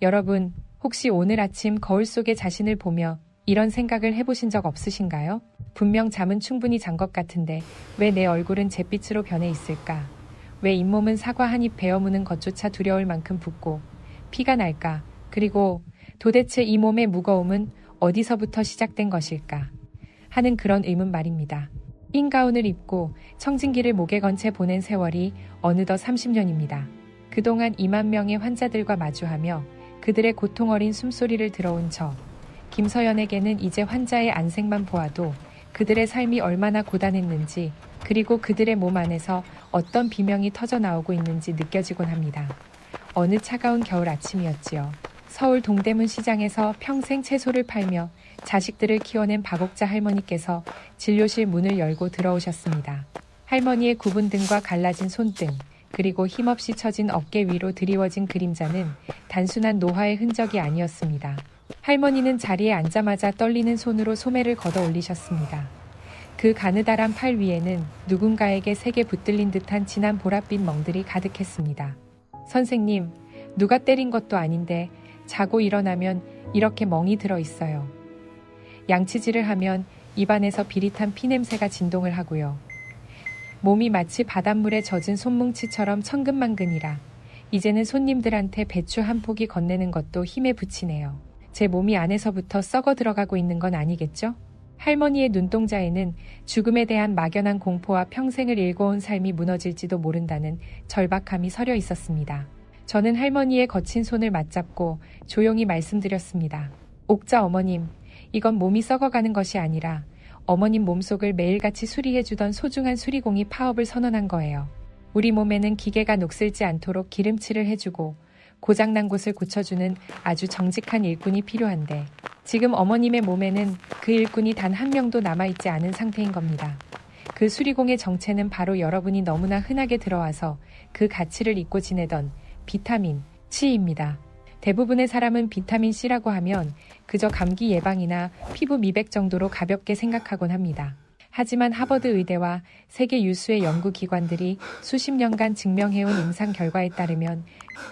여러분, 혹시 오늘 아침 거울 속의 자신을 보며 이런 생각을 해보신 적 없으신가요? 분명 잠은 충분히 잔 것 같은데 왜 내 얼굴은 잿빛으로 변해 있을까? 왜 잇몸은 사과 한 입 베어 무는 것조차 두려울 만큼 붓고 피가 날까? 그리고 도대체 이 몸의 무거움은 어디서부터 시작된 것일까? 하는 그런 의문 말입니다. 흰 가운을 입고 청진기를 목에 건 채 보낸 세월이 어느덧 30년입니다. 그동안 2만 명의 환자들과 마주하며 그들의 고통 어린 숨소리를 들어온 저 김서연에게는 이제 환자의 안색만 보아도 그들의 삶이 얼마나 고단했는지, 그리고 그들의 몸 안에서 어떤 비명이 터져 나오고 있는지 느껴지곤 합니다. 어느 차가운 겨울 아침이었지요. 서울 동대문 시장에서 평생 채소를 팔며 자식들을 키워낸 박옥자 할머니께서 진료실 문을 열고 들어오셨습니다. 할머니의 굽은 등과 갈라진 손등, 그리고 힘없이 처진 어깨 위로 드리워진 그림자는 단순한 노화의 흔적이 아니었습니다. 할머니는 자리에 앉자마자 떨리는 손으로 소매를 걷어 올리셨습니다. 그 가느다란 팔 위에는 누군가에게 세게 붙들린 듯한 진한 보랏빛 멍들이 가득했습니다. 선생님, 누가 때린 것도 아닌데 자고 일어나면 이렇게 멍이 들어 있어요. 양치질을 하면 입안에서 비릿한 피냄새가 진동을 하고요. 몸이 마치 바닷물에 젖은 손뭉치처럼 천근만근이라 이제는 손님들한테 배추 한 포기 건네는 것도 힘에 부치네요. 제 몸이 안에서부터 썩어 들어가고 있는 건 아니겠죠? 할머니의 눈동자에는 죽음에 대한 막연한 공포와 평생을 일궈온 삶이 무너질지도 모른다는 절박함이 서려 있었습니다. 저는 할머니의 거친 손을 맞잡고 조용히 말씀드렸습니다. 옥자 어머님, 이건 몸이 썩어가는 것이 아니라 어머님 몸속을 매일같이 수리해주던 소중한 수리공이 파업을 선언한 거예요. 우리 몸에는 기계가 녹슬지 않도록 기름칠을 해주고 고장난 곳을 고쳐주는 아주 정직한 일꾼이 필요한데 지금 어머님의 몸에는 그 일꾼이 단 한 명도 남아있지 않은 상태인 겁니다. 그 수리공의 정체는 바로 여러분이 너무나 흔하게 들어와서 그 가치를 잊고 지내던 비타민 C입니다. 대부분의 사람은 비타민 C라고 하면 그저 감기 예방이나 피부 미백 정도로 가볍게 생각하곤 합니다. 하지만 하버드 의대와 세계 유수의 연구기관들이 수십 년간 증명해온 임상 결과에 따르면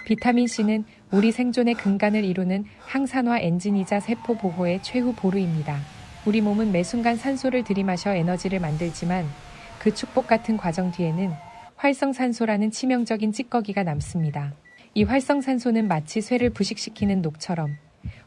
비타민 C는 우리 생존의 근간을 이루는 항산화 엔진이자 세포 보호의 최후 보루입니다. 우리 몸은 매 순간 산소를 들이마셔 에너지를 만들지만 그 축복 같은 과정 뒤에는 활성산소라는 치명적인 찌꺼기가 남습니다. 이 활성산소는 마치 쇠를 부식시키는 녹처럼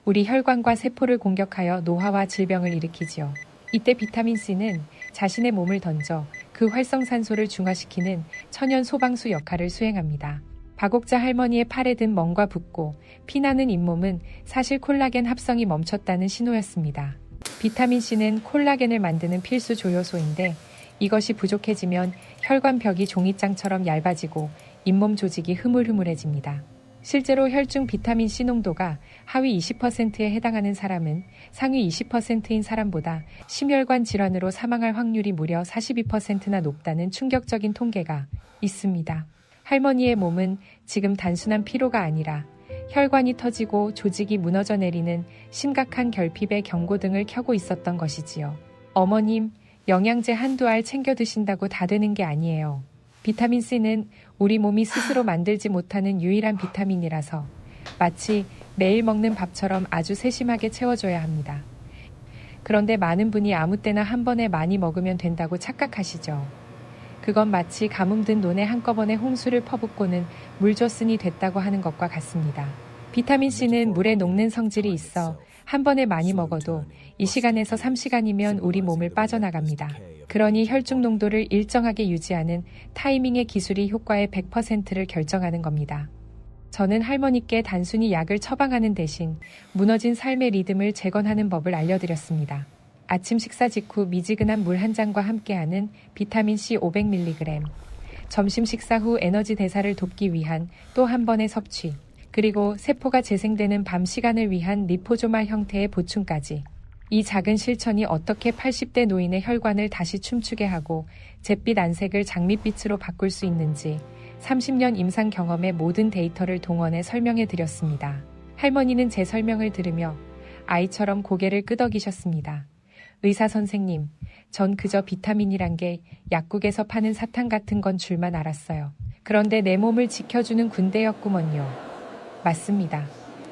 우리 혈관과 세포를 공격하여 노화와 질병을 일으키지요. 이때 비타민 C는 자신의 몸을 던져 그 활성산소를 중화시키는 천연 소방수 역할을 수행합니다. 박옥자 할머니의 팔에 든 멍과 붓고 피나는 잇몸은 사실 콜라겐 합성이 멈췄다는 신호였습니다. 비타민 C는 콜라겐을 만드는 필수 조효소인데 이것이 부족해지면 혈관벽이 종이장처럼 얇아지고 잇몸 조직이 흐물흐물해집니다. 실제로 혈중 비타민 C 농도가 하위 20%에 해당하는 사람은 상위 20%인 사람보다 심혈관 질환으로 사망할 확률이 무려 42%나 높다는 충격적인 통계가 있습니다. 할머니의 몸은 지금 단순한 피로가 아니라 혈관이 터지고 조직이 무너져 내리는 심각한 결핍의 경고등을 켜고 있었던 것이지요. 어머님, 영양제 한두 알 챙겨 드신다고 다 되는 게 아니에요. 비타민 C는 우리 몸이 스스로 만들지 못하는 유일한 비타민이라서 마치 매일 먹는 밥처럼 아주 세심하게 채워줘야 합니다. 그런데 많은 분이 아무 때나 한 번에 많이 먹으면 된다고 착각하시죠. 그건 마치 가뭄 든 논에 한꺼번에 홍수를 퍼붓고는 물 줬으니 됐다고 하는 것과 같습니다. 비타민 C는 물에 녹는 성질이 있어 한 번에 많이 먹어도 2시간에서 3시간이면 우리 몸을 빠져나갑니다. 그러니 혈중 농도를 일정하게 유지하는 타이밍의 기술이 효과의 100%를 결정하는 겁니다. 저는 할머니께 단순히 약을 처방하는 대신 무너진 삶의 리듬을 재건하는 법을 알려드렸습니다. 아침 식사 직후 미지근한 물 한 잔과 함께하는 비타민C 500mg, 점심 식사 후 에너지 대사를 돕기 위한 또 한 번의 섭취, 그리고 세포가 재생되는 밤 시간을 위한 리포조말 형태의 보충까지. 이 작은 실천이 어떻게 80대 노인의 혈관을 다시 춤추게 하고 잿빛 안색을 장밋빛으로 바꿀 수 있는지 30년 임상 경험의 모든 데이터를 동원해 설명해 드렸습니다. 할머니는 제 설명을 들으며 아이처럼 고개를 끄덕이셨습니다. 의사 선생님, 전 그저 비타민이란 게 약국에서 파는 사탕 같은 건 줄만 알았어요. 그런데 내 몸을 지켜주는 군대였구먼요. 맞습니다.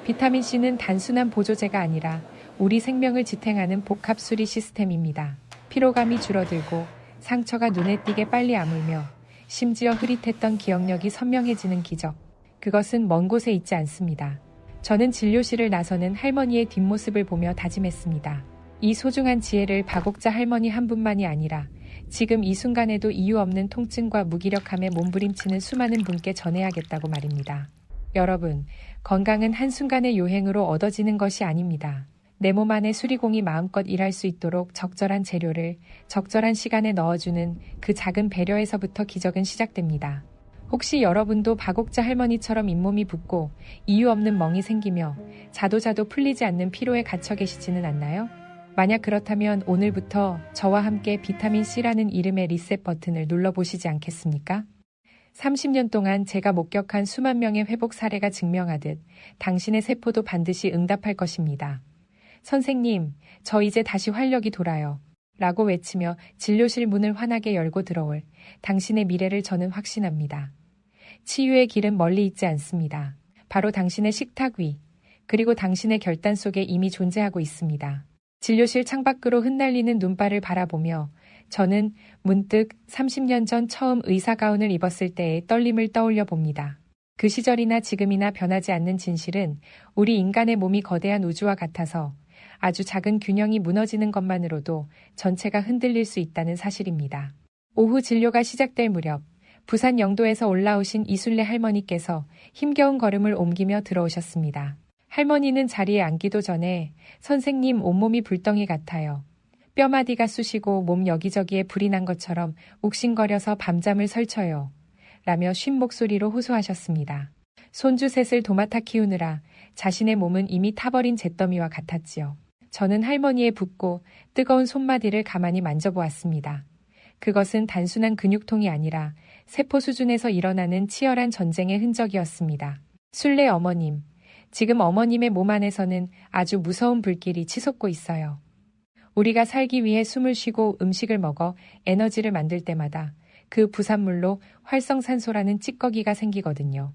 비타민C는 단순한 보조제가 아니라 우리 생명을 지탱하는 복합 수리 시스템입니다. 피로감이 줄어들고 상처가 눈에 띄게 빨리 아물며 심지어 흐릿했던 기억력이 선명해지는 기적. 그것은 먼 곳에 있지 않습니다. 저는 진료실을 나서는 할머니의 뒷모습을 보며 다짐했습니다. 이 소중한 지혜를 바곡자 할머니 한 분만이 아니라 지금 이 순간에도 이유 없는 통증과 무기력함에 몸부림치는 수많은 분께 전해야겠다고 말입니다. 여러분, 건강은 한순간의 요행으로 얻어지는 것이 아닙니다. 내 몸 안에 수리공이 마음껏 일할 수 있도록 적절한 재료를 적절한 시간에 넣어주는 그 작은 배려에서부터 기적은 시작됩니다. 혹시 여러분도 바곡자 할머니처럼 잇몸이 붓고 이유 없는 멍이 생기며 자도 풀리지 않는 피로에 갇혀 계시지는 않나요? 만약 그렇다면 오늘부터 저와 함께 비타민C라는 이름의 리셋 버튼을 눌러보시지 않겠습니까? 30년 동안 제가 목격한 수만 명의 회복 사례가 증명하듯 당신의 세포도 반드시 응답할 것입니다. 선생님, 저 이제 다시 활력이 돌아요. 라고 외치며 진료실 문을 환하게 열고 들어올 당신의 미래를 저는 확신합니다. 치유의 길은 멀리 있지 않습니다. 바로 당신의 식탁 위, 그리고 당신의 결단 속에 이미 존재하고 있습니다. 진료실 창밖으로 흩날리는 눈발을 바라보며 저는 문득 30년 전 처음 의사 가운을 입었을 때의 떨림을 떠올려 봅니다. 그 시절이나 지금이나 변하지 않는 진실은 우리 인간의 몸이 거대한 우주와 같아서 아주 작은 균형이 무너지는 것만으로도 전체가 흔들릴 수 있다는 사실입니다. 오후 진료가 시작될 무렵 부산 영도에서 올라오신 이순례 할머니께서 힘겨운 걸음을 옮기며 들어오셨습니다. 할머니는 자리에 앉기도 전에 선생님 온몸이 불덩이 같아요. 뼈마디가 쑤시고 몸 여기저기에 불이 난 것처럼 욱신거려서 밤잠을 설쳐요. 라며 쉰 목소리로 호소하셨습니다. 손주 셋을 도맡아 키우느라 자신의 몸은 이미 타버린 잿더미와 같았지요. 저는 할머니의 붓고 뜨거운 손마디를 가만히 만져보았습니다. 그것은 단순한 근육통이 아니라 세포 수준에서 일어나는 치열한 전쟁의 흔적이었습니다. 순례 어머님, 지금 어머님의 몸 안에서는 아주 무서운 불길이 치솟고 있어요. 우리가 살기 위해 숨을 쉬고 음식을 먹어 에너지를 만들 때마다 그 부산물로 활성산소라는 찌꺼기가 생기거든요.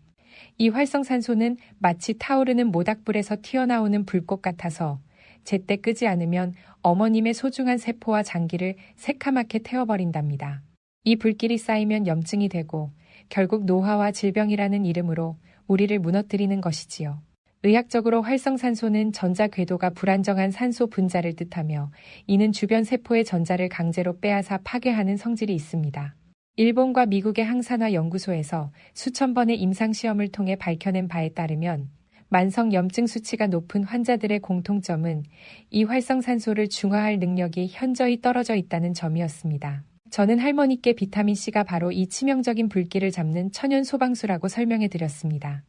이 활성산소는 마치 타오르는 모닥불에서 튀어나오는 불꽃 같아서 제때 끄지 않으면 어머님의 소중한 세포와 장기를 새카맣게 태워버린답니다. 이 불길이 쌓이면 염증이 되고 결국 노화와 질병이라는 이름으로 우리를 무너뜨리는 것이지요. 의학적으로 활성산소는 전자 궤도가 불안정한 산소 분자를 뜻하며 이는 주변 세포의 전자를 강제로 빼앗아 파괴하는 성질이 있습니다. 일본과 미국의 항산화 연구소에서 수천 번의 임상시험을 통해 밝혀낸 바에 따르면 만성 염증 수치가 높은 환자들의 공통점은 이 활성산소를 중화할 능력이 현저히 떨어져 있다는 점이었습니다. 저는 할머니께 비타민C가 바로 이 치명적인 불길을 잡는 천연 소방수라고 설명해 드렸습니다.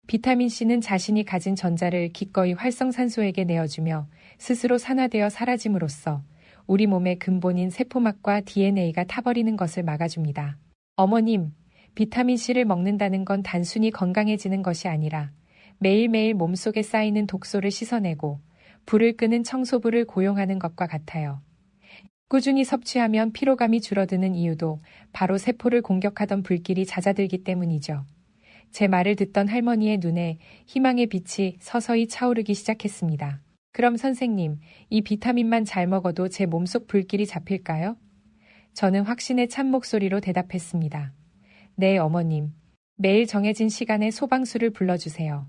비타민C는 자신이 가진 전자를 기꺼이 활성산소에게 내어주며 스스로 산화되어 사라짐으로써 우리 몸의 근본인 세포막과 DNA가 타버리는 것을 막아줍니다. 어머님, 비타민C를 먹는다는 건 단순히 건강해지는 것이 아니라 매일매일 몸속에 쌓이는 독소를 씻어내고 불을 끄는 청소부를 고용하는 것과 같아요. 꾸준히 섭취하면 피로감이 줄어드는 이유도 바로 세포를 공격하던 불길이 잦아들기 때문이죠. 제 말을 듣던 할머니의 눈에 희망의 빛이 서서히 차오르기 시작했습니다. 그럼 선생님, 이 비타민만 잘 먹어도 제 몸속 불길이 잡힐까요? 저는 확신에 찬 목소리로 대답했습니다. 네, 어머님. 매일 정해진 시간에 소방수를 불러주세요.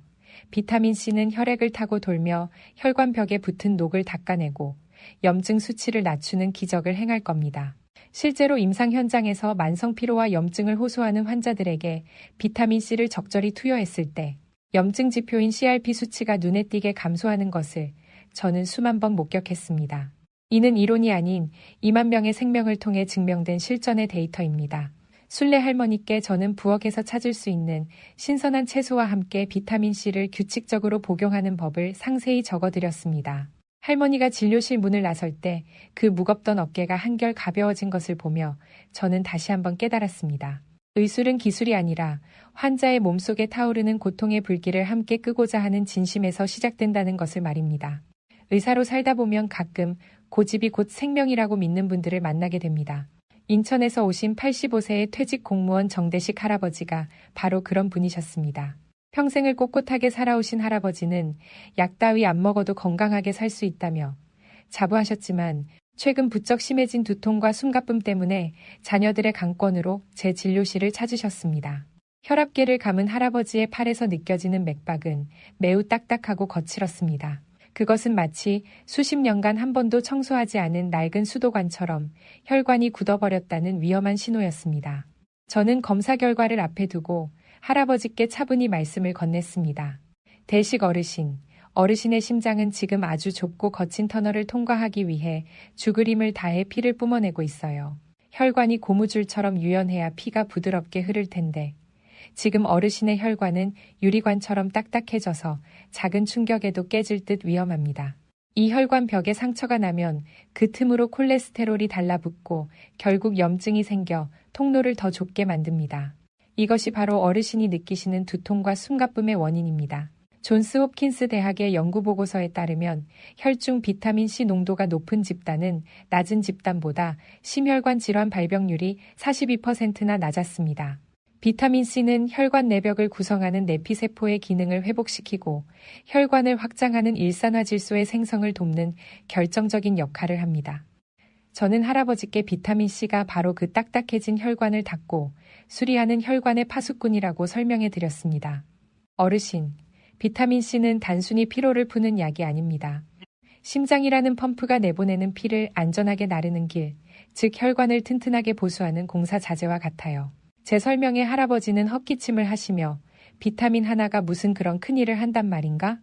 비타민C는 혈액을 타고 돌며 혈관벽에 붙은 녹을 닦아내고 염증 수치를 낮추는 기적을 행할 겁니다. 실제로 임상 현장에서 만성 피로와 염증을 호소하는 환자들에게 비타민C를 적절히 투여했을 때 염증 지표인 CRP 수치가 눈에 띄게 감소하는 것을 저는 수만 번 목격했습니다. 이는 이론이 아닌 2만 명의 생명을 통해 증명된 실전의 데이터입니다. 순례 할머니께 저는 부엌에서 찾을 수 있는 신선한 채소와 함께 비타민C를 규칙적으로 복용하는 법을 상세히 적어드렸습니다. 할머니가 진료실 문을 나설 때 그 무겁던 어깨가 한결 가벼워진 것을 보며 저는 다시 한번 깨달았습니다. 의술은 기술이 아니라 환자의 몸속에 타오르는 고통의 불길을 함께 끄고자 하는 진심에서 시작된다는 것을 말입니다. 의사로 살다 보면 가끔 고집이 곧 생명이라고 믿는 분들을 만나게 됩니다. 인천에서 오신 85세의 퇴직 공무원 정대식 할아버지가 바로 그런 분이셨습니다. 평생을 꼿꼿하게 살아오신 할아버지는 약 따위 안 먹어도 건강하게 살 수 있다며 자부하셨지만 최근 부쩍 심해진 두통과 숨가쁨 때문에 자녀들의 강권으로 제 진료실을 찾으셨습니다. 혈압계를 감은 할아버지의 팔에서 느껴지는 맥박은 매우 딱딱하고 거칠었습니다. 그것은 마치 수십 년간 한 번도 청소하지 않은 낡은 수도관처럼 혈관이 굳어버렸다는 위험한 신호였습니다. 저는 검사 결과를 앞에 두고 할아버지께 차분히 말씀을 건넸습니다. 대식 어르신, 어르신의 심장은 지금 아주 좁고 거친 터널을 통과하기 위해 죽을 힘을 다해 피를 뿜어내고 있어요. 혈관이 고무줄처럼 유연해야 피가 부드럽게 흐를 텐데 지금 어르신의 혈관은 유리관처럼 딱딱해져서 작은 충격에도 깨질 듯 위험합니다. 이 혈관 벽에 상처가 나면 그 틈으로 콜레스테롤이 달라붙고 결국 염증이 생겨 통로를 더 좁게 만듭니다. 이것이 바로 어르신이 느끼시는 두통과 숨가쁨의 원인입니다. 존스 홉킨스 대학의 연구 보고서에 따르면 혈중 비타민C 농도가 높은 집단은 낮은 집단보다 심혈관 질환 발병률이 42%나 낮았습니다. 비타민C는 혈관 내벽을 구성하는 내피세포의 기능을 회복시키고 혈관을 확장하는 일산화질소의 생성을 돕는 결정적인 역할을 합니다. 저는 할아버지께 비타민C가 바로 그 딱딱해진 혈관을 닫고 수리하는 혈관의 파수꾼이라고 설명해 드렸습니다. 어르신, 비타민C는 단순히 피로를 푸는 약이 아닙니다. 심장이라는 펌프가 내보내는 피를 안전하게 나르는 길, 즉 혈관을 튼튼하게 보수하는 공사자재와 같아요. 제 설명에 할아버지는 헛기침을 하시며 비타민 하나가 무슨 그런 큰일을 한단 말인가?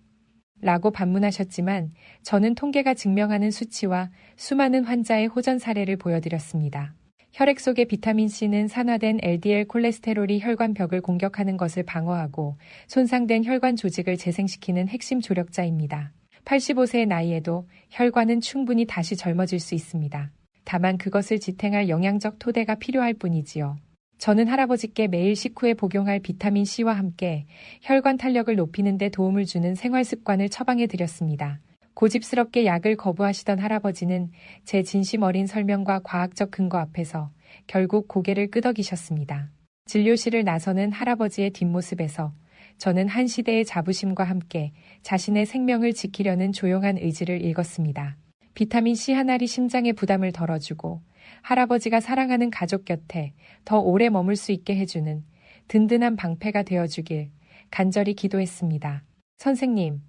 라고 반문하셨지만 저는 통계가 증명하는 수치와 수많은 환자의 호전 사례를 보여드렸습니다. 혈액 속의 비타민C는 산화된 LDL 콜레스테롤이 혈관 벽을 공격하는 것을 방어하고 손상된 혈관 조직을 재생시키는 핵심 조력자입니다. 85세의 나이에도 혈관은 충분히 다시 젊어질 수 있습니다. 다만 그것을 지탱할 영양적 토대가 필요할 뿐이지요. 저는 할아버지께 매일 식후에 복용할 비타민C와 함께 혈관 탄력을 높이는 데 도움을 주는 생활 습관을 처방해 드렸습니다. 고집스럽게 약을 거부하시던 할아버지는 제 진심 어린 설명과 과학적 근거 앞에서 결국 고개를 끄덕이셨습니다. 진료실을 나서는 할아버지의 뒷모습에서 저는 한 시대의 자부심과 함께 자신의 생명을 지키려는 조용한 의지를 읽었습니다. 비타민C 한 알이 심장의 부담을 덜어주고 할아버지가 사랑하는 가족 곁에 더 오래 머물 수 있게 해주는 든든한 방패가 되어주길 간절히 기도했습니다. 선생님,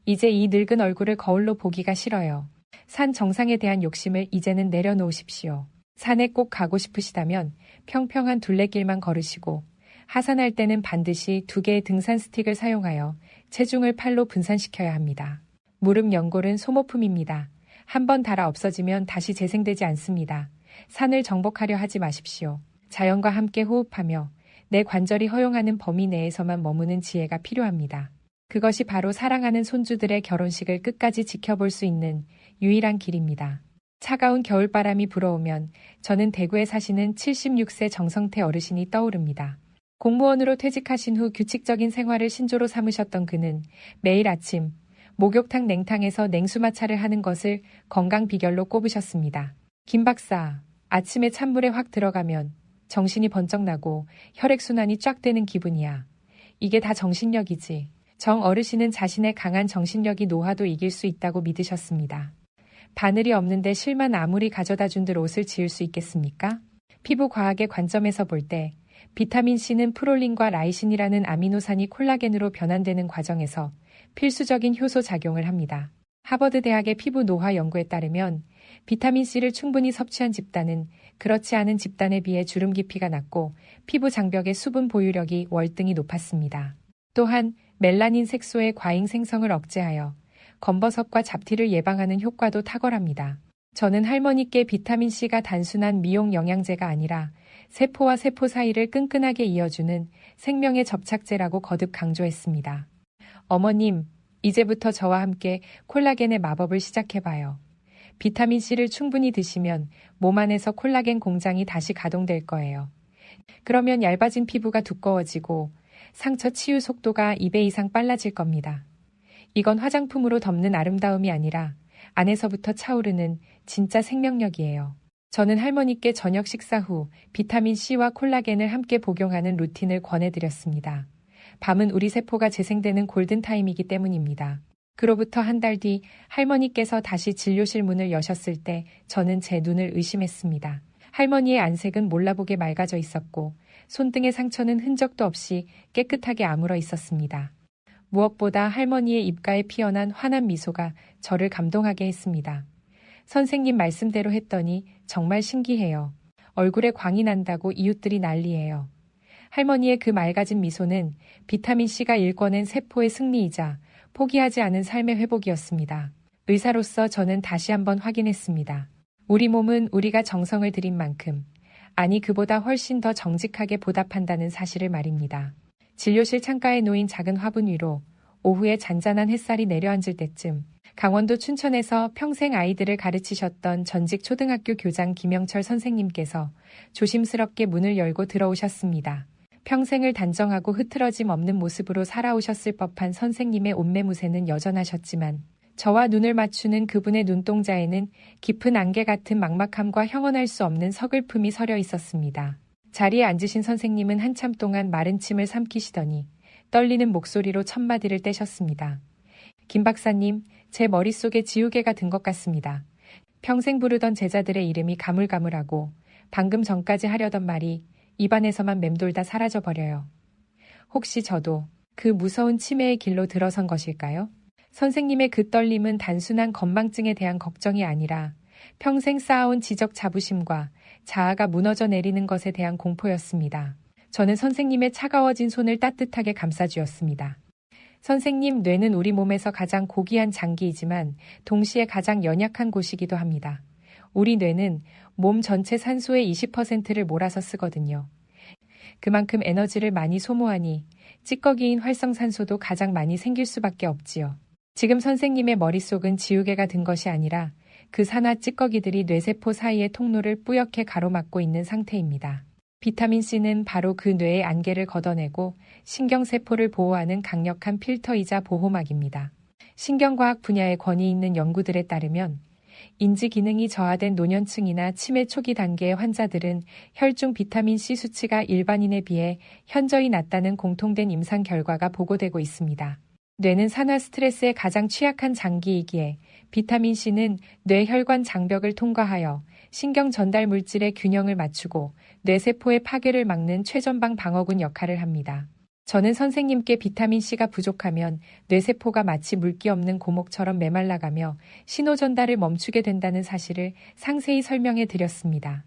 이제 이 늙은 얼굴을 거울로 보기가 싫어요. 산 정상에 대한 욕심을 이제는 내려놓으십시오. 산에 꼭 가고 싶으시다면 평평한 둘레길만 걸으시고 하산할 때는 반드시 2개의 등산 스틱을 사용하여 체중을 팔로 분산시켜야 합니다. 무릎 연골은 소모품입니다. 한번 닳아 없어지면 다시 재생되지 않습니다. 산을 정복하려 하지 마십시오. 자연과 함께 호흡하며 내 관절이 허용하는 범위 내에서만 머무는 지혜가 필요합니다. 그것이 바로 사랑하는 손주들의 결혼식을 끝까지 지켜볼 수 있는 유일한 길입니다. 차가운 겨울바람이 불어오면 저는 대구에 사시는 76세 정성태 어르신이 떠오릅니다. 공무원으로 퇴직하신 후 규칙적인 생활을 신조로 삼으셨던 그는 매일 아침 목욕탕 냉탕에서 냉수마찰을 하는 것을 건강 비결로 꼽으셨습니다. 김 박사, 아침에 찬물에 확 들어가면 정신이 번쩍 나고 혈액순환이 쫙 되는 기분이야. 이게 다 정신력이지. 정 어르신은 자신의 강한 정신력이 노화도 이길 수 있다고 믿으셨습니다. 바늘이 없는데 실만 아무리 가져다 준들 옷을 지을 수 있겠습니까? 피부 과학의 관점에서 볼 때 비타민C는 프롤린과 라이신이라는 아미노산이 콜라겐으로 변환되는 과정에서 필수적인 효소 작용을 합니다. 하버드 대학의 피부 노화 연구에 따르면 비타민C를 충분히 섭취한 집단은 그렇지 않은 집단에 비해 주름 깊이가 낮고 피부 장벽의 수분 보유력이 월등히 높았습니다. 또한 멜라닌 색소의 과잉 생성을 억제하여 검버섯과 잡티를 예방하는 효과도 탁월합니다. 저는 할머니께 비타민C가 단순한 미용 영양제가 아니라 세포와 세포 사이를 끈끈하게 이어주는 생명의 접착제라고 거듭 강조했습니다. 어머님, 이제부터 저와 함께 콜라겐의 마법을 시작해봐요. 비타민C를 충분히 드시면 몸 안에서 콜라겐 공장이 다시 가동될 거예요. 그러면 얇아진 피부가 두꺼워지고 상처 치유 속도가 2배 이상 빨라질 겁니다. 이건 화장품으로 덮는 아름다움이 아니라 안에서부터 차오르는 진짜 생명력이에요. 저는 할머니께 저녁 식사 후 비타민C와 콜라겐을 함께 복용하는 루틴을 권해드렸습니다. 밤은 우리 세포가 재생되는 골든타임이기 때문입니다. 그로부터 한 달 뒤 할머니께서 다시 진료실 문을 여셨을 때 저는 제 눈을 의심했습니다. 할머니의 안색은 몰라보게 맑아져 있었고 손등의 상처는 흔적도 없이 깨끗하게 아물어 있었습니다. 무엇보다 할머니의 입가에 피어난 환한 미소가 저를 감동하게 했습니다. 선생님 말씀대로 했더니 정말 신기해요. 얼굴에 광이 난다고 이웃들이 난리예요. 할머니의 그 맑아진 미소는 비타민C가 일궈낸 세포의 승리이자 포기하지 않은 삶의 회복이었습니다. 의사로서 저는 다시 한번 확인했습니다. 우리 몸은 우리가 정성을 들인 만큼, 아니 그보다 훨씬 더 정직하게 보답한다는 사실을 말입니다. 진료실 창가에 놓인 작은 화분 위로 오후에 잔잔한 햇살이 내려앉을 때쯤 강원도 춘천에서 평생 아이들을 가르치셨던 전직 초등학교 교장 김영철 선생님께서 조심스럽게 문을 열고 들어오셨습니다. 평생을 단정하고 흐트러짐 없는 모습으로 살아오셨을 법한 선생님의 옷매무새는 여전하셨지만 저와 눈을 맞추는 그분의 눈동자에는 깊은 안개 같은 막막함과 형언할 수 없는 서글픔이 서려 있었습니다. 자리에 앉으신 선생님은 한참 동안 마른 침을 삼키시더니 떨리는 목소리로 첫 마디를 떼셨습니다. 김 박사님, 제 머릿속에 지우개가 든 것 같습니다. 평생 부르던 제자들의 이름이 가물가물하고 방금 전까지 하려던 말이 입안에서만 맴돌다 사라져버려요. 혹시 저도 그 무서운 치매의 길로 들어선 것일까요? 선생님의 그 떨림은 단순한 건망증에 대한 걱정이 아니라 평생 쌓아온 지적 자부심과 자아가 무너져 내리는 것에 대한 공포였습니다. 저는 선생님의 차가워진 손을 따뜻하게 감싸주었습니다. 선생님, 뇌는 우리 몸에서 가장 고귀한 장기이지만 동시에 가장 연약한 곳이기도 합니다. 우리 뇌는 몸 전체 산소의 20%를 몰아서 쓰거든요. 그만큼 에너지를 많이 소모하니 찌꺼기인 활성산소도 가장 많이 생길 수밖에 없지요. 지금 선생님의 머릿속은 지우개가 든 것이 아니라 그 산화 찌꺼기들이 뇌세포 사이의 통로를 뿌옇게 가로막고 있는 상태입니다. 비타민C는 바로 그 뇌의 안개를 걷어내고 신경세포를 보호하는 강력한 필터이자 보호막입니다. 신경과학 분야의 권위 있는 연구들에 따르면 인지 기능이 저하된 노년층이나 치매 초기 단계의 환자들은 혈중 비타민C 수치가 일반인에 비해 현저히 낮다는 공통된 임상 결과가 보고되고 있습니다. 뇌는 산화 스트레스에 가장 취약한 장기이기에 비타민C는 뇌혈관 장벽을 통과하여 신경 전달 물질의 균형을 맞추고 뇌세포의 파괴를 막는 최전방 방어군 역할을 합니다. 저는 선생님께 비타민C가 부족하면 뇌세포가 마치 물기 없는 고목처럼 메말라가며 신호 전달을 멈추게 된다는 사실을 상세히 설명해 드렸습니다.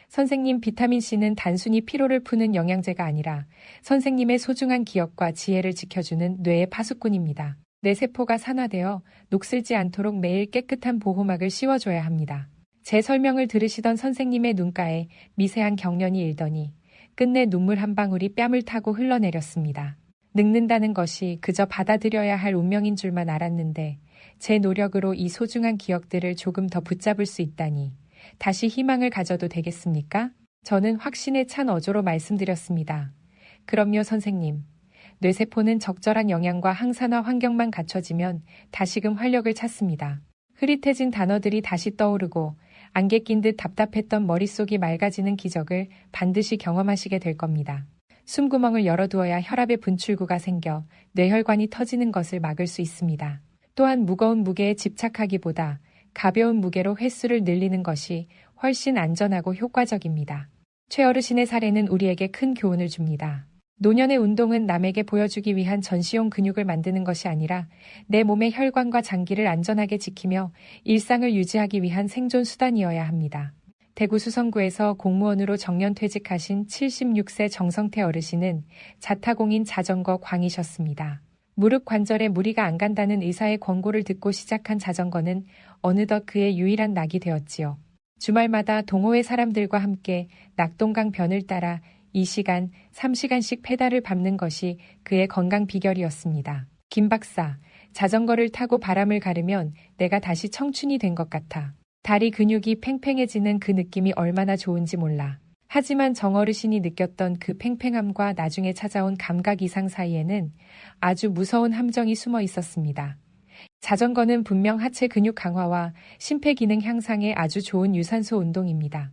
선생님, 비타민C는 단순히 피로를 푸는 영양제가 아니라 선생님의 소중한 기억과 지혜를 지켜주는 뇌의 파수꾼입니다. 뇌세포가 산화되어 녹슬지 않도록 매일 깨끗한 보호막을 씌워줘야 합니다. 제 설명을 들으시던 선생님의 눈가에 미세한 경련이 일더니 끝내 눈물 한 방울이 뺨을 타고 흘러내렸습니다. 늙는다는 것이 그저 받아들여야 할 운명인 줄만 알았는데 제 노력으로 이 소중한 기억들을 조금 더 붙잡을 수 있다니 다시 희망을 가져도 되겠습니까? 저는 확신에 찬 어조로 말씀드렸습니다. 그럼요, 선생님. 뇌세포는 적절한 영양과 항산화 환경만 갖춰지면 다시금 활력을 찾습니다. 흐릿해진 단어들이 다시 떠오르고 안개 낀 듯 답답했던 머릿속이 맑아지는 기적을 반드시 경험하시게 될 겁니다. 숨구멍을 열어두어야 혈압의 분출구가 생겨 뇌혈관이 터지는 것을 막을 수 있습니다. 또한 무거운 무게에 집착하기보다 가벼운 무게로 횟수를 늘리는 것이 훨씬 안전하고 효과적입니다. 최어르신의 사례는 우리에게 큰 교훈을 줍니다. 노년의 운동은 남에게 보여주기 위한 전시용 근육을 만드는 것이 아니라 내 몸의 혈관과 장기를 안전하게 지키며 일상을 유지하기 위한 생존 수단이어야 합니다. 대구 수성구에서 공무원으로 정년 퇴직하신 76세 정성태 어르신은 자타공인 자전거 광이셨습니다. 무릎 관절에 무리가 안 간다는 의사의 권고를 듣고 시작한 자전거는 어느덧 그의 유일한 낙이 되었지요. 주말마다 동호회 사람들과 함께 낙동강 변을 따라 2시간, 3시간씩 페달을 밟는 것이 그의 건강 비결이었습니다. 김 박사, 자전거를 타고 바람을 가르면 내가 다시 청춘이 된 것 같아. 다리 근육이 팽팽해지는 그 느낌이 얼마나 좋은지 몰라. 하지만 정어르신이 느꼈던 그 팽팽함과 나중에 찾아온 감각 이상 사이에는 아주 무서운 함정이 숨어 있었습니다. 자전거는 분명 하체 근육 강화와 심폐기능 향상에 아주 좋은 유산소 운동입니다.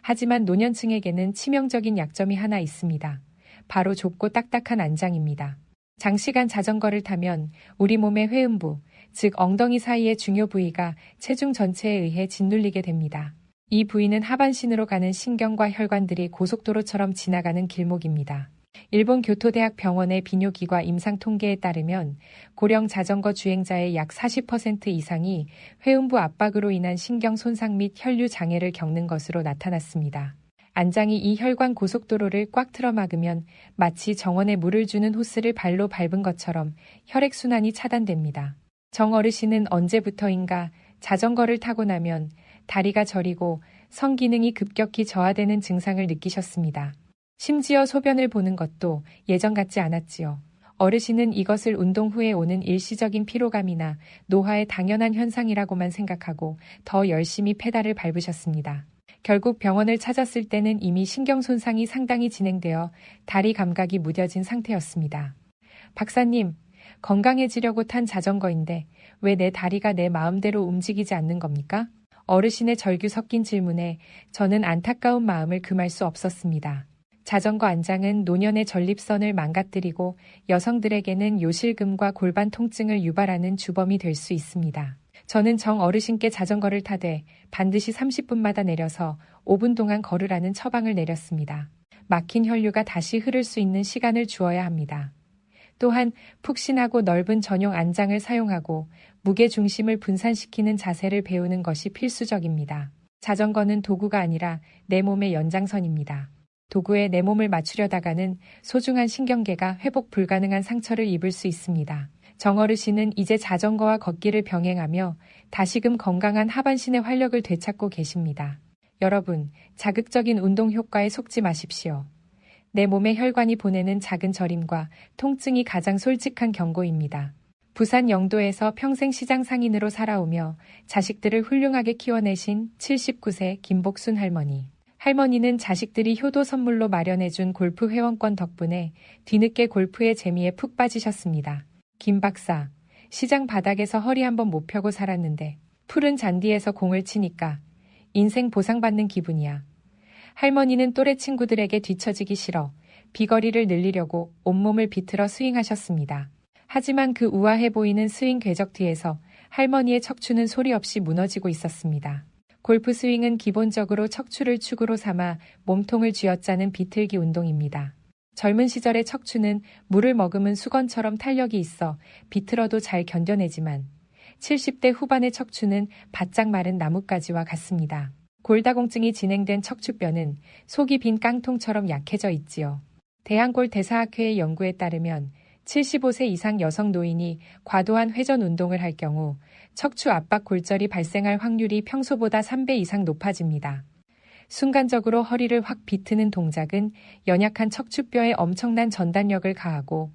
하지만 노년층에게는 치명적인 약점이 하나 있습니다. 바로 좁고 딱딱한 안장입니다. 장시간 자전거를 타면 우리 몸의 회음부, 즉 엉덩이 사이의 중요 부위가 체중 전체에 의해 짓눌리게 됩니다. 이 부위는 하반신으로 가는 신경과 혈관들이 고속도로처럼 지나가는 길목입니다. 일본 교토대학 병원의 비뇨기과 임상 통계에 따르면 고령 자전거 주행자의 약 40% 이상이 회음부 압박으로 인한 신경 손상 및 혈류 장애를 겪는 것으로 나타났습니다. 안장이 이 혈관 고속도로를 꽉 틀어 막으면 마치 정원에 물을 주는 호스를 발로 밟은 것처럼 혈액순환이 차단됩니다. 정 어르신은 언제부터인가 자전거를 타고 나면 다리가 저리고 성기능이 급격히 저하되는 증상을 느끼셨습니다. 심지어 소변을 보는 것도 예전 같지 않았지요. 어르신은 이것을 운동 후에 오는 일시적인 피로감이나 노화의 당연한 현상이라고만 생각하고 더 열심히 페달을 밟으셨습니다. 결국 병원을 찾았을 때는 이미 신경 손상이 상당히 진행되어 다리 감각이 무뎌진 상태였습니다. 박사님, 건강해지려고 탄 자전거인데 왜 내 다리가 내 마음대로 움직이지 않는 겁니까? 어르신의 절규 섞인 질문에 저는 안타까운 마음을 금할 수 없었습니다. 자전거 안장은 노년의 전립선을 망가뜨리고 여성들에게는 요실금과 골반 통증을 유발하는 주범이 될 수 있습니다. 저는 정 어르신께 자전거를 타되 반드시 30분마다 내려서 5분 동안 걸으라는 처방을 내렸습니다. 막힌 혈류가 다시 흐를 수 있는 시간을 주어야 합니다. 또한 푹신하고 넓은 전용 안장을 사용하고 무게 중심을 분산시키는 자세를 배우는 것이 필수적입니다. 자전거는 도구가 아니라 내 몸의 연장선입니다. 도구에 내 몸을 맞추려다가는 소중한 신경계가 회복 불가능한 상처를 입을 수 있습니다. 정어르신은 이제 자전거와 걷기를 병행하며 다시금 건강한 하반신의 활력을 되찾고 계십니다. 여러분, 자극적인 운동 효과에 속지 마십시오. 내 몸의 혈관이 보내는 작은 저림과 통증이 가장 솔직한 경고입니다. 부산 영도에서 평생 시장 상인으로 살아오며 자식들을 훌륭하게 키워내신 79세 김복순 할머니. 할머니는 자식들이 효도 선물로 마련해준 골프 회원권 덕분에 뒤늦게 골프의 재미에 푹 빠지셨습니다. 김 박사, 시장 바닥에서 허리 한번 못 펴고 살았는데 푸른 잔디에서 공을 치니까 인생 보상받는 기분이야. 할머니는 또래 친구들에게 뒤처지기 싫어 비거리를 늘리려고 온몸을 비틀어 스윙하셨습니다. 하지만 그 우아해 보이는 스윙 궤적 뒤에서 할머니의 척추는 소리 없이 무너지고 있었습니다. 골프 스윙은 기본적으로 척추를 축으로 삼아 몸통을 쥐어짜는 비틀기 운동입니다. 젊은 시절의 척추는 물을 머금은 수건처럼 탄력이 있어 비틀어도 잘 견뎌내지만 70대 후반의 척추는 바짝 마른 나뭇가지와 같습니다. 골다공증이 진행된 척추뼈는 속이 빈 깡통처럼 약해져 있지요. 대한골 대사학회의 연구에 따르면 75세 이상 여성 노인이 과도한 회전 운동을 할 경우 척추 압박 골절이 발생할 확률이 평소보다 3배 이상 높아집니다. 순간적으로 허리를 확 비트는 동작은 연약한 척추뼈에 엄청난 전단력을 가하고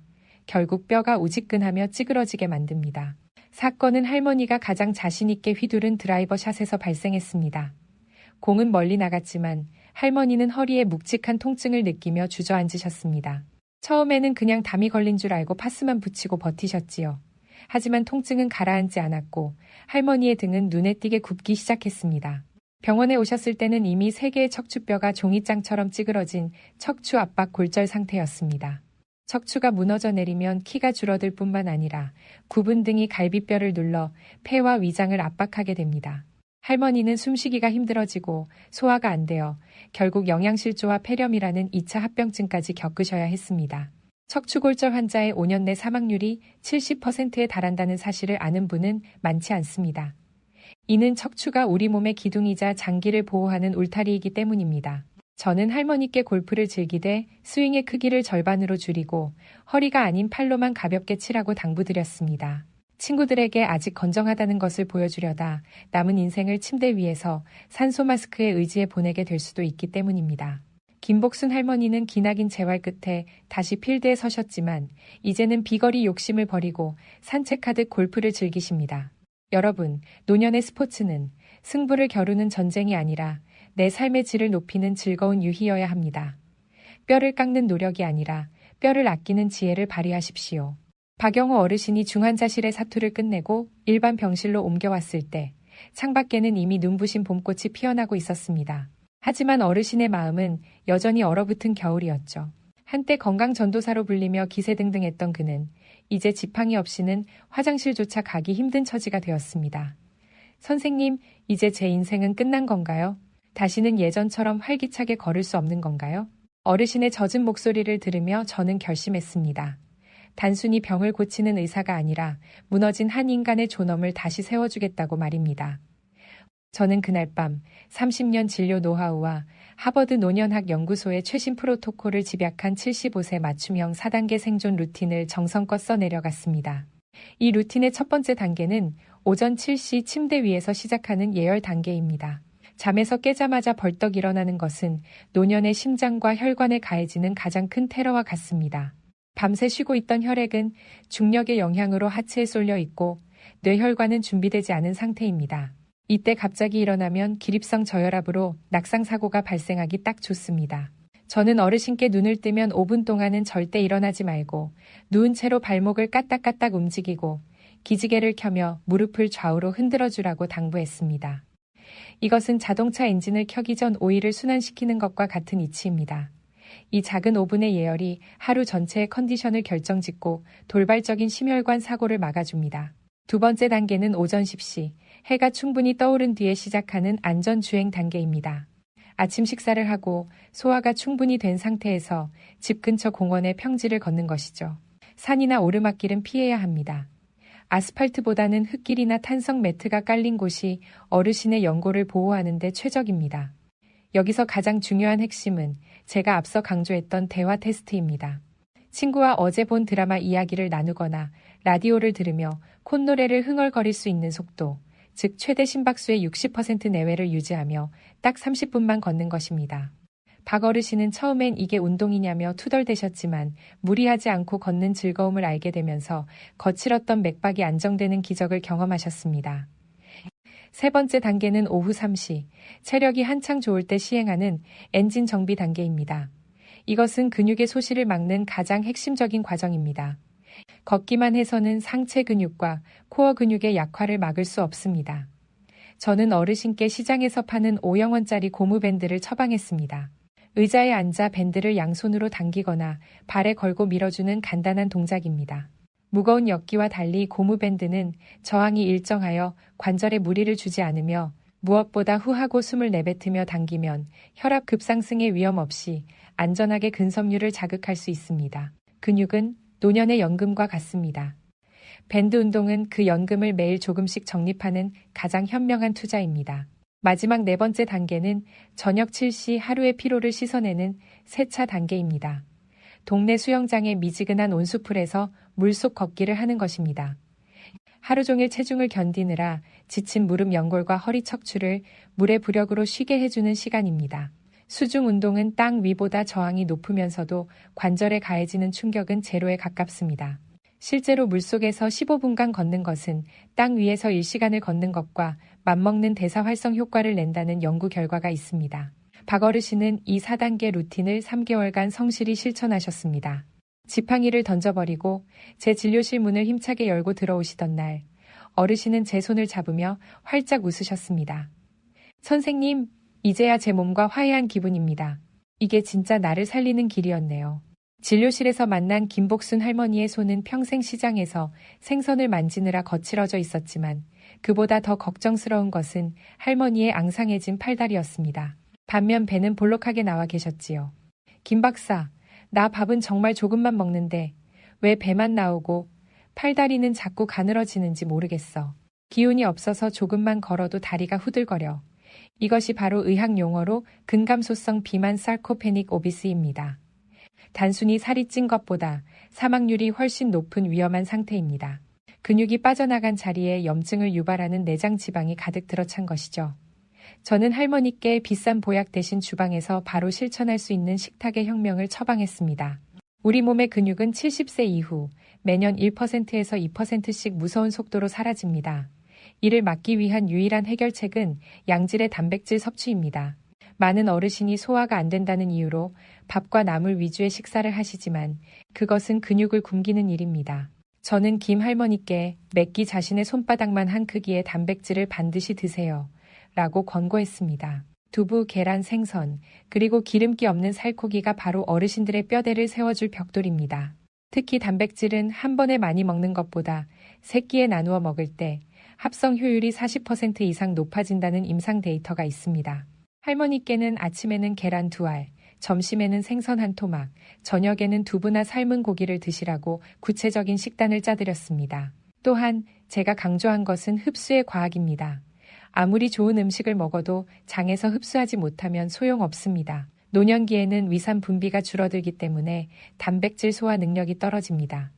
결국 뼈가 우지끈하며 찌그러지게 만듭니다. 사건은 할머니가 가장 자신있게 휘두른 드라이버 샷에서 발생했습니다. 공은 멀리 나갔지만 할머니는 허리에 묵직한 통증을 느끼며 주저앉으셨습니다. 처음에는 그냥 담이 걸린 줄 알고 파스만 붙이고 버티셨지요. 하지만 통증은 가라앉지 않았고 할머니의 등은 눈에 띄게 굽기 시작했습니다. 병원에 오셨을 때는 이미 3개의 척추뼈가 종이장처럼 찌그러진 척추 압박 골절 상태였습니다. 척추가 무너져 내리면 키가 줄어들 뿐만 아니라 굽은 등이 갈비뼈를 눌러 폐와 위장을 압박하게 됩니다. 할머니는 숨쉬기가 힘들어지고 소화가 안 되어 결국 영양실조와 폐렴이라는 2차 합병증까지 겪으셔야 했습니다. 척추골절 환자의 5년 내 사망률이 70%에 달한다는 사실을 아는 분은 많지 않습니다. 이는 척추가 우리 몸의 기둥이자 장기를 보호하는 울타리이기 때문입니다. 저는 할머니께 골프를 즐기되 스윙의 크기를 절반으로 줄이고 허리가 아닌 팔로만 가볍게 치라고 당부드렸습니다. 친구들에게 아직 건정하다는 것을 보여주려다 남은 인생을 침대 위에서 산소 마스크에 의지해 보내게 될 수도 있기 때문입니다. 김복순 할머니는 기나긴 재활 끝에 다시 필드에 서셨지만 이제는 비거리 욕심을 버리고 산책하듯 골프를 즐기십니다. 여러분, 노년의 스포츠는 승부를 겨루는 전쟁이 아니라 내 삶의 질을 높이는 즐거운 유희여야 합니다. 뼈를 깎는 노력이 아니라 뼈를 아끼는 지혜를 발휘하십시오. 박영호 어르신이 중환자실의 사투를 끝내고 일반 병실로 옮겨왔을 때 창밖에는 이미 눈부신 봄꽃이 피어나고 있었습니다. 하지만 어르신의 마음은 여전히 얼어붙은 겨울이었죠. 한때 건강전도사로 불리며 기세등등했던 그는 이제 지팡이 없이는 화장실조차 가기 힘든 처지가 되었습니다. 선생님, 이제 제 인생은 끝난 건가요? 다시는 예전처럼 활기차게 걸을 수 없는 건가요? 어르신의 젖은 목소리를 들으며 저는 결심했습니다. 단순히 병을 고치는 의사가 아니라 무너진 한 인간의 존엄을 다시 세워주겠다고 말입니다. 저는 그날 밤 30년 진료 노하우와 하버드 노년학 연구소의 최신 프로토콜을 집약한 75세 맞춤형 4단계 생존 루틴을 정성껏 써내려갔습니다. 이 루틴의 첫 번째 단계는 오전 7시 침대 위에서 시작하는 예열 단계입니다. 잠에서 깨자마자 벌떡 일어나는 것은 노년의 심장과 혈관에 가해지는 가장 큰 테러와 같습니다. 밤새 쉬고 있던 혈액은 중력의 영향으로 하체에 쏠려 있고 뇌혈관은 준비되지 않은 상태입니다. 이때 갑자기 일어나면 기립성 저혈압으로 낙상사고가 발생하기 딱 좋습니다. 저는 어르신께 눈을 뜨면 5분 동안은 절대 일어나지 말고 누운 채로 발목을 까딱까딱 움직이고 기지개를 켜며 무릎을 좌우로 흔들어주라고 당부했습니다. 이것은 자동차 엔진을 켜기 전 오일을 순환시키는 것과 같은 이치입니다. 이 작은 5분의 예열이 하루 전체의 컨디션을 결정짓고 돌발적인 심혈관 사고를 막아줍니다. 두 번째 단계는 오전 10시, 해가 충분히 떠오른 뒤에 시작하는 안전주행 단계입니다. 아침 식사를 하고 소화가 충분히 된 상태에서 집 근처 공원의 평지를 걷는 것이죠. 산이나 오르막길은 피해야 합니다. 아스팔트보다는 흙길이나 탄성 매트가 깔린 곳이 어르신의 연골을 보호하는 데 최적입니다. 여기서 가장 중요한 핵심은 제가 앞서 강조했던 대화 테스트입니다. 친구와 어제 본 드라마 이야기를 나누거나 라디오를 들으며 콧노래를 흥얼거릴 수 있는 속도, 즉 최대 심박수의 60% 내외를 유지하며 딱 30분만 걷는 것입니다. 박 어르신은 처음엔 이게 운동이냐며 투덜대셨지만 무리하지 않고 걷는 즐거움을 알게 되면서 거칠었던 맥박이 안정되는 기적을 경험하셨습니다. 세 번째 단계는 오후 3시, 체력이 한창 좋을 때 시행하는 엔진 정비 단계입니다. 이것은 근육의 소실을 막는 가장 핵심적인 과정입니다. 걷기만 해서는 상체 근육과 코어 근육의 약화를 막을 수 없습니다. 저는 어르신께 시장에서 파는 5영원짜리 고무밴드를 처방했습니다. 의자에 앉아 밴드를 양손으로 당기거나 발에 걸고 밀어주는 간단한 동작입니다. 무거운 역기와 달리 고무밴드는 저항이 일정하여 관절에 무리를 주지 않으며 무엇보다 후하고 숨을 내뱉으며 당기면 혈압 급상승의 위험 없이 안전하게 근섬유를 자극할 수 있습니다. 근육은 노년의 연금과 같습니다. 밴드 운동은 그 연금을 매일 조금씩 적립하는 가장 현명한 투자입니다. 마지막 네 번째 단계는 저녁 7시 하루의 피로를 씻어내는 세차 단계입니다. 동네 수영장의 미지근한 온수풀에서 물속 걷기를 하는 것입니다. 하루 종일 체중을 견디느라 지친 무릎 연골과 허리 척추를 물의 부력으로 쉬게 해주는 시간입니다. 수중 운동은 땅 위보다 저항이 높으면서도 관절에 가해지는 충격은 제로에 가깝습니다. 실제로 물속에서 15분간 걷는 것은 땅 위에서 1시간을 걷는 것과 맞먹는 대사 활성 효과를 낸다는 연구 결과가 있습니다. 박 어르신은 이 4단계 루틴을 3개월간 성실히 실천하셨습니다. 지팡이를 던져버리고 제 진료실 문을 힘차게 열고 들어오시던 날, 어르신은 제 손을 잡으며 활짝 웃으셨습니다. 선생님, 이제야 제 몸과 화해한 기분입니다. 이게 진짜 나를 살리는 길이었네요. 진료실에서 만난 김복순 할머니의 손은 평생 시장에서 생선을 만지느라 거칠어져 있었지만 그보다 더 걱정스러운 것은 할머니의 앙상해진 팔다리였습니다. 반면 배는 볼록하게 나와 계셨지요. 김 박사, 나 밥은 정말 조금만 먹는데 왜 배만 나오고 팔다리는 자꾸 가늘어지는지 모르겠어. 기운이 없어서 조금만 걸어도 다리가 후들거려. 이것이 바로 의학 용어로 근감소성 비만 sarcopenic obesity입니다. 단순히 살이 찐 것보다 사망률이 훨씬 높은 위험한 상태입니다. 근육이 빠져나간 자리에 염증을 유발하는 내장 지방이 가득 들어찬 것이죠. 저는 할머니께 비싼 보약 대신 주방에서 바로 실천할 수 있는 식탁의 혁명을 처방했습니다. 우리 몸의 근육은 70세 이후 매년 1%에서 2%씩 무서운 속도로 사라집니다. 이를 막기 위한 유일한 해결책은 양질의 단백질 섭취입니다. 많은 어르신이 소화가 안 된다는 이유로 밥과 나물 위주의 식사를 하시지만 그것은 근육을 굶기는 일입니다. 저는 김 할머니께 매끼 자신의 손바닥만 한 크기의 단백질을 반드시 드세요. 라고 권고했습니다. 두부, 계란, 생선, 그리고 기름기 없는 살코기가 바로 어르신들의 뼈대를 세워줄 벽돌입니다. 특히 단백질은 한 번에 많이 먹는 것보다 세 끼에 나누어 먹을 때 합성 효율이 40% 이상 높아진다는 임상 데이터가 있습니다. 할머니께는 아침에는 계란 2알, 점심에는 생선 한 토막, 저녁에는 두부나 삶은 고기를 드시라고 구체적인 식단을 짜드렸습니다. 또한 제가 강조한 것은 흡수의 과학입니다. 아무리 좋은 음식을 먹어도 장에서 흡수하지 못하면 소용없습니다. 노년기에는 위산 분비가 줄어들기 때문에 단백질 소화 능력이 떨어집니다.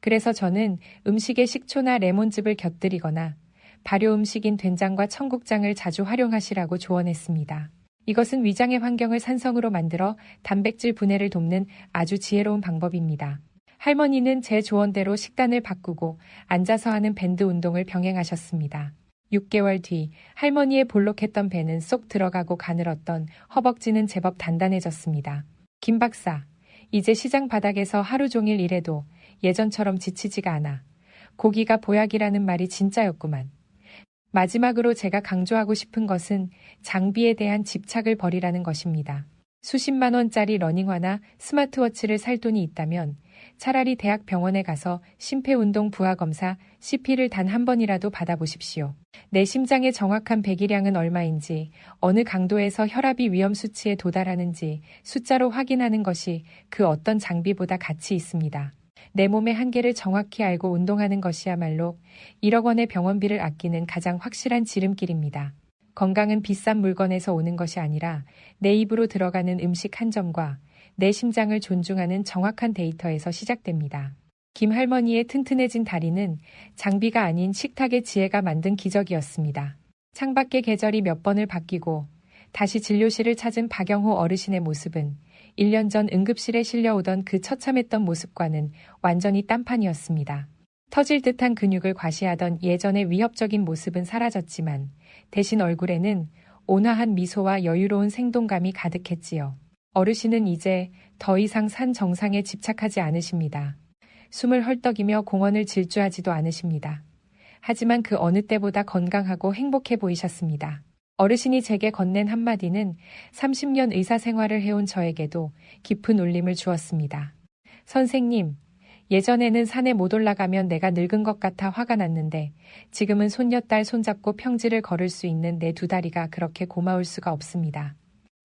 그래서 저는 음식에 식초나 레몬즙을 곁들이거나 발효 음식인 된장과 청국장을 자주 활용하시라고 조언했습니다. 이것은 위장의 환경을 산성으로 만들어 단백질 분해를 돕는 아주 지혜로운 방법입니다. 할머니는 제 조언대로 식단을 바꾸고 앉아서 하는 밴드 운동을 병행하셨습니다. 6개월 뒤 할머니의 볼록했던 배는 쏙 들어가고 가늘었던 허벅지는 제법 단단해졌습니다. 김 박사, 이제 시장 바닥에서 하루 종일 일해도 예전처럼 지치지가 않아. 고기가 보약이라는 말이 진짜였구만. 마지막으로 제가 강조하고 싶은 것은 장비에 대한 집착을 버리라는 것입니다. 수십만 원짜리 러닝화나 스마트워치를 살 돈이 있다면 차라리 대학 병원에 가서 심폐운동 부하검사 CP를 단 한 번이라도 받아보십시오. 내 심장의 정확한 배기량은 얼마인지, 어느 강도에서 혈압이 위험 수치에 도달하는지 숫자로 확인하는 것이 그 어떤 장비보다 가치 있습니다. 내 몸의 한계를 정확히 알고 운동하는 것이야말로 1억 원의 병원비를 아끼는 가장 확실한 지름길입니다. 건강은 비싼 물건에서 오는 것이 아니라 내 입으로 들어가는 음식 한 점과 내 심장을 존중하는 정확한 데이터에서 시작됩니다. 김 할머니의 튼튼해진 다리는 장비가 아닌 식탁의 지혜가 만든 기적이었습니다. 창밖의 계절이 몇 번을 바뀌고 다시 진료실을 찾은 박영호 어르신의 모습은 1년 전 응급실에 실려오던 그 처참했던 모습과는 완전히 딴판이었습니다. 터질 듯한 근육을 과시하던 예전의 위협적인 모습은 사라졌지만 대신 얼굴에는 온화한 미소와 여유로운 생동감이 가득했지요. 어르신은 이제 더 이상 산 정상에 집착하지 않으십니다. 숨을 헐떡이며 공원을 질주하지도 않으십니다. 하지만 그 어느 때보다 건강하고 행복해 보이셨습니다. 어르신이 제게 건넨 한마디는 30년 의사 생활을 해온 저에게도 깊은 울림을 주었습니다. 선생님, 예전에는 산에 못 올라가면 내가 늙은 것 같아 화가 났는데 지금은 손녀딸 손잡고 평지를 걸을 수 있는 내 두 다리가 그렇게 고마울 수가 없습니다.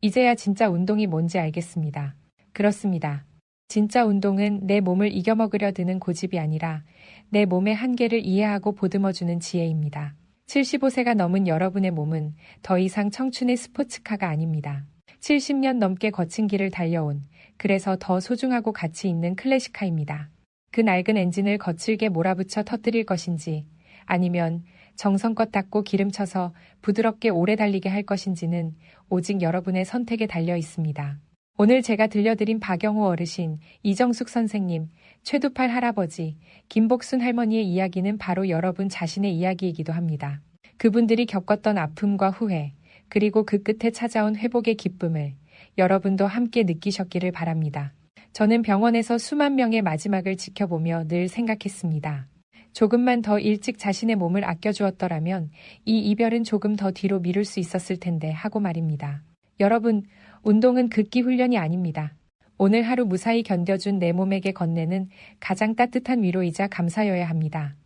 이제야 진짜 운동이 뭔지 알겠습니다. 그렇습니다. 진짜 운동은 내 몸을 이겨먹으려 드는 고집이 아니라 내 몸의 한계를 이해하고 보듬어주는 지혜입니다. 75세가 넘은 여러분의 몸은 더 이상 청춘의 스포츠카가 아닙니다. 70년 넘게 거친 길을 달려온, 그래서 더 소중하고 가치 있는 클래식카입니다. 그 낡은 엔진을 거칠게 몰아붙여 터뜨릴 것인지, 아니면 정성껏 닦고 기름쳐서 부드럽게 오래 달리게 할 것인지는 오직 여러분의 선택에 달려 있습니다. 오늘 제가 들려드린 박영호 어르신, 이정숙 선생님, 최두팔 할아버지, 김복순 할머니의 이야기는 바로 여러분 자신의 이야기이기도 합니다. 그분들이 겪었던 아픔과 후회, 그리고 그 끝에 찾아온 회복의 기쁨을 여러분도 함께 느끼셨기를 바랍니다. 저는 병원에서 수만 명의 마지막을 지켜보며 늘 생각했습니다. 조금만 더 일찍 자신의 몸을 아껴주었더라면 이 이별은 조금 더 뒤로 미룰 수 있었을 텐데 하고 말입니다. 여러분, 운동은 극기 훈련이 아닙니다. 오늘 하루 무사히 견뎌준 내 몸에게 건네는 가장 따뜻한 위로이자 감사여야 합니다.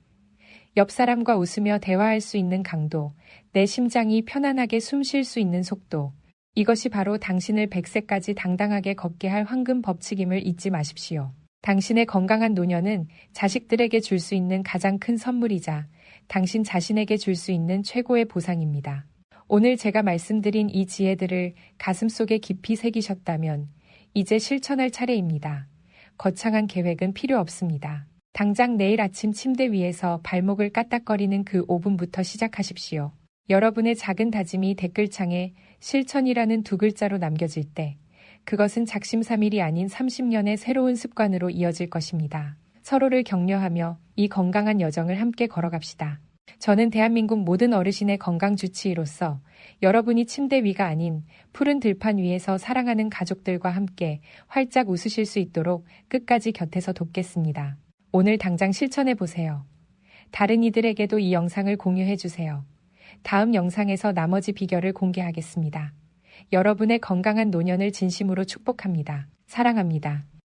옆 사람과 웃으며 대화할 수 있는 강도, 내 심장이 편안하게 숨 쉴 수 있는 속도, 이것이 바로 당신을 100세까지 당당하게 걷게 할 황금 법칙임을 잊지 마십시오. 당신의 건강한 노년은 자식들에게 줄 수 있는 가장 큰 선물이자 당신 자신에게 줄 수 있는 최고의 보상입니다. 오늘 제가 말씀드린 이 지혜들을 가슴속에 깊이 새기셨다면 이제 실천할 차례입니다. 거창한 계획은 필요 없습니다. 당장 내일 아침 침대 위에서 발목을 까딱거리는 그 5분부터 시작하십시오. 여러분의 작은 다짐이 댓글창에 실천이라는 두 글자로 남겨질 때 그것은 작심삼일이 아닌 30년의 새로운 습관으로 이어질 것입니다. 서로를 격려하며 이 건강한 여정을 함께 걸어갑시다. 저는 대한민국 모든 어르신의 건강 주치의로서 여러분이 침대 위가 아닌 푸른 들판 위에서 사랑하는 가족들과 함께 활짝 웃으실 수 있도록 끝까지 곁에서 돕겠습니다. 오늘 당장 실천해 보세요. 다른 이들에게도 이 영상을 공유해 주세요. 다음 영상에서 나머지 비결을 공개하겠습니다. 여러분의 건강한 노년을 진심으로 축복합니다. 사랑합니다.